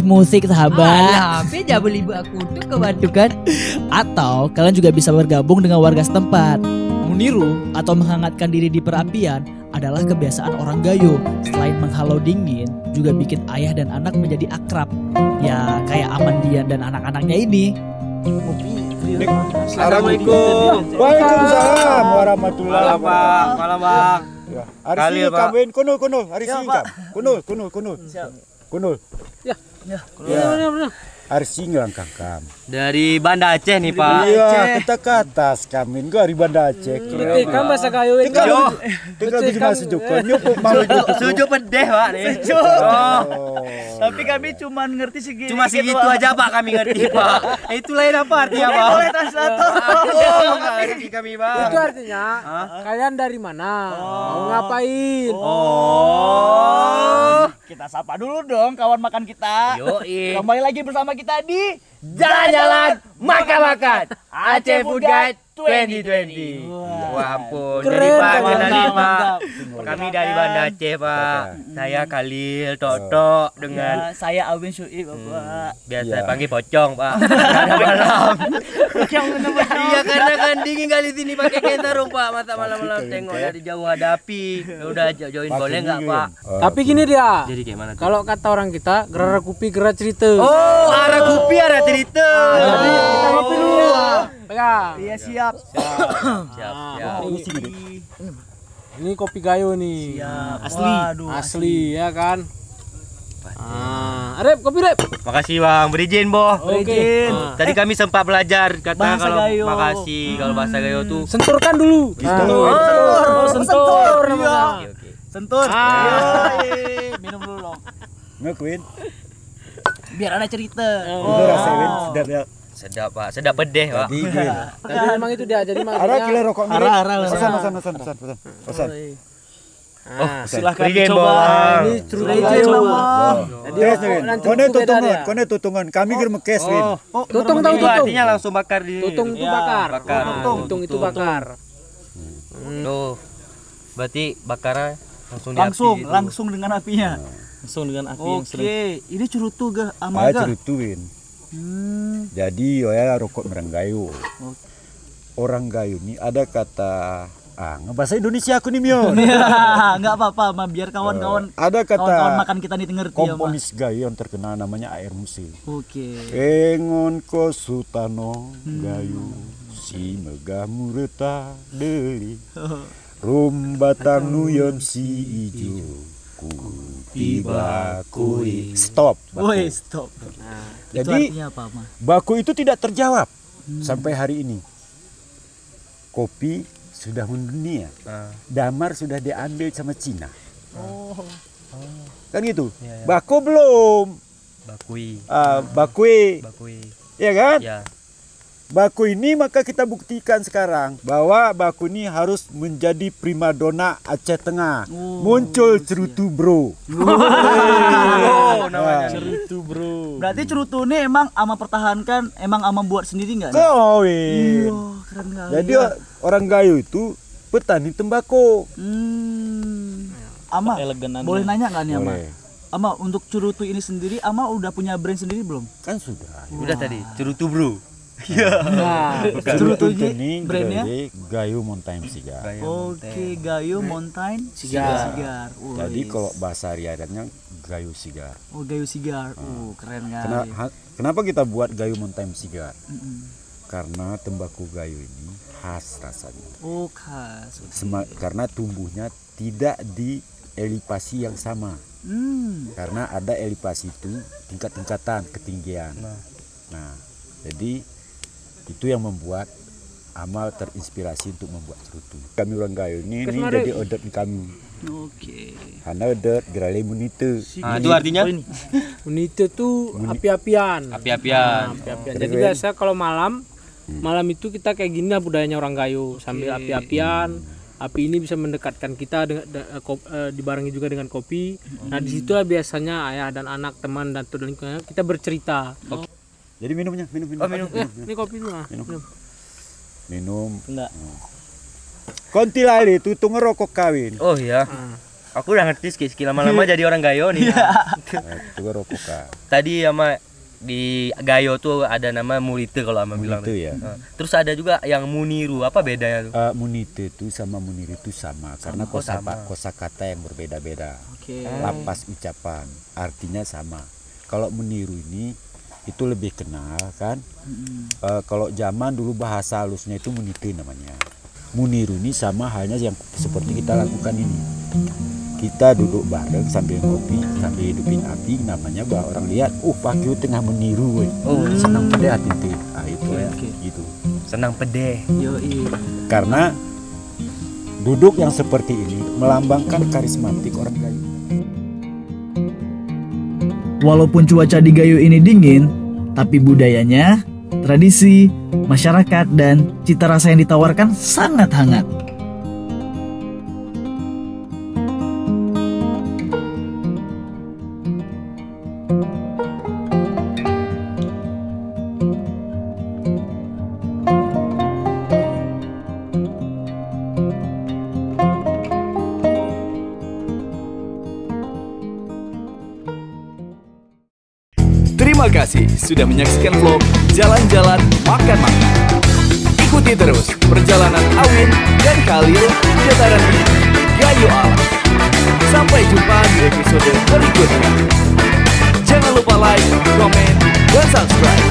musik sahabat. Tapi jangan beli aku tuh kebantu kan? Atau kalian juga bisa bergabung dengan warga setempat. Meniru atau menghangatkan diri di perapian adalah kebiasaan orang Gayo. Selain menghalau dingin, juga bikin ayah dan anak menjadi akrab. Ya kayak Amandian dan anak-anaknya ini. Assalamualaikum. Waalaikumsalam warahmatullahi Malam bang, malam bang. Ya, hari Kali, sini Pak. kawin kuno hari Ya, sini Pak. kunul kunul Ya. hari sini langkah kam Dari Banda Aceh nih Pak. iya kita ke atas kamin gua hari Banda Aceh Kan bahasa kayu itu. tinggal di masuk juga nyukup mau itu Suju pedeh Pak nih. Tapi kami cuma ngerti segini. Cuma segitu aja Pak kami ngerti Pak. Itu lain apa artinya Pak? Boleh translator. Nggak ngerti kami Pak. Itu artinya kalian dari mana? Mau ngapain? Oh. Kita sapa dulu dong kawan makan kita. Yoi. Kembali lagi bersama kita di Jalan-jalan, makan-makan. Aceh Food Guide 2020. Wah ampun. Keren, Jadi Pak, mantap, kenalin Pak. mantap. Kami dari Banda Aceh Pak. Saya Khalil Tok dengan Ya, saya Awin Syuib, Bapak. biasa Iya. panggil pocong Pak. Malam. Iya karena kan dingin kali sini pakai kentarung Pak. Masa malam-malam tengok dari jauh ada api. Udah join boleh nggak Pak? Tapi gini dia. Jadi gimana tuh? Kalau kata orang kita, gerak kupi gerak cerita. Oh, arah kupi ada cerita. Jadi kita ngopi dulu. Pegang. Iya, siap. Siap. Ini kopi Gayo nih. Asli. Waduh, Asli ya kan. Rep, kopi Rep. Makasih Bang, berizin Boh. Berizin. Tadi kami sempat belajar kata Bahasa kalau Gayo. makasih kalau bahasa Gayo tuh. Senturkan dulu. Sentur namanya. Oke. Sentur. Yoi. Minum dulu dong. ngekuin Biar ada cerita. itu rasain sedap ya Sedap Pak, sedap pedeh Pak. Jadi Gil, Tapi memang itu dia jadi ada kira rokok mirip. Pesan. Silahkan Berikan, dicoba. Bang. ini cerutu Berikan, gayo. Bang. Jadi Kes rokok Win. dan Kone cerutu beda dia. tutungan. Kami kira mekes Win. Tutung tahu Itu tutung. artinya langsung bakar di Tutung itu Ya, bakar. bakar. Tutung itu bakar. Tuh. Berarti bakarnya langsung di api gitu. Langsung dengan apinya. Langsung dengan api yang sering. Oke, ini cerutu ga Ah, amaga. cerutu Win. Jadi ya rokok merang gayo. Orang gayo ini ada kata ngebahasa Indonesia aku nih Mio. Enggak apa-apa, Ma, biar kawan-kawan Ada kawan-kawan kata makan kita nih ngerti ya, Ma. komponis gayo yang terkenal namanya Air Musil. Oke. Engon ko sutano gayo si megah mureta deli rumbatang nuyon si ijo ku tiba kui stop baku. Woi, stop. Itu Jadi artinya apa, Ma? baku itu tidak terjawab sampai hari ini. Kopi sudah mendunia, damar sudah diambil sama Cina. Kan gitu. Bako belum. Bakui. Bakui, ya kan? Ya. Baku ini maka kita buktikan sekarang bahwa Baku ini harus menjadi primadona Aceh Tengah. Muncul cerutu bro. Namanya. Cerutu, Bro. Berarti cerutu ini emang ama pertahankan, emang ama buat sendiri enggak? Oh, Iya, keren kali. jadi orang Gayo itu petani tembakau. Ama, Eleganannya. boleh nanya nggak nih Ama? Boleh. Ama, untuk cerutu ini sendiri, Ama udah punya brand sendiri belum? Kan sudah. Udah tadi, cerutu bro. Nah, Cerutu cerutu ini brandnya? dari Gayo Mountain Cigar. Oke, Gayo Mountain Cigar. Cigar. Oh, Jadi yes. kalau bahasa riadannya Gayo Cigar. Oh, Gayo Cigar. Keren kali. Kenapa kita buat Gayo Mountain Cigar? Karena tembakau Gayo ini khas rasanya. Oh, khas. Karena tumbuhnya tidak di elevasi yang sama. Karena ada elevasi itu tingkat-tingkatan ketinggian. Nah, jadi itu yang membuat Amal terinspirasi untuk membuat cerutu. Kami orang Gayo ini jadi odet kami. Oke. Karena odet gerale munite. Itu artinya Unite tuh api-apian. api-apian. Api-apian. Jadi biasa kalau malam itu kita kayak gini lah budayanya orang Gayo, sambil api-apian. Api ini bisa mendekatkan kita dengan dibarengi juga dengan kopi. Nah, di situlah biasanya ayah dan anak, teman dan lingkungan kita bercerita. Jadi minumnya, minum. Ini kopi tuh. Minum. Enggak. Konti lali tutung ngerokok kawin. Oh iya. Aku udah ngerti skill lama-lama jadi orang Gayo nih. Itu ngerokok kawin. Tadi sama di Gayo tuh ada nama Munite kalau ama bilang. Munite, ya. Terus ada juga yang Muniru. Apa bedanya tuh? Munite itu sama Muniru itu sama karena kosakata yang berbeda-beda. Lapas ucapan artinya sama. Kalau Muniru ini itu lebih kenal kan. Kalau zaman dulu bahasa halusnya itu Munite namanya. Muniru ini sama halnya yang seperti kita lakukan ini. Kita duduk bareng sambil ngopi, sambil hidupin api, namanya bahwa orang lihat, Pakyu tengah meniru, senang pedeh hati itu. Itu gitu. Senang pedeh. Karena duduk yang seperti ini melambangkan karismatik orang Gayo. Walaupun cuaca di Gayo ini dingin, tapi budayanya, tradisi, masyarakat, dan cita rasa yang ditawarkan sangat hangat. Terima kasih sudah menyaksikan vlog Jalan-Jalan Makan-Makan. Ikuti terus perjalanan Awin dan Khalil di dataran ini Gayo Alam. Sampai jumpa di episode berikutnya. Jangan lupa like, komen, dan subscribe.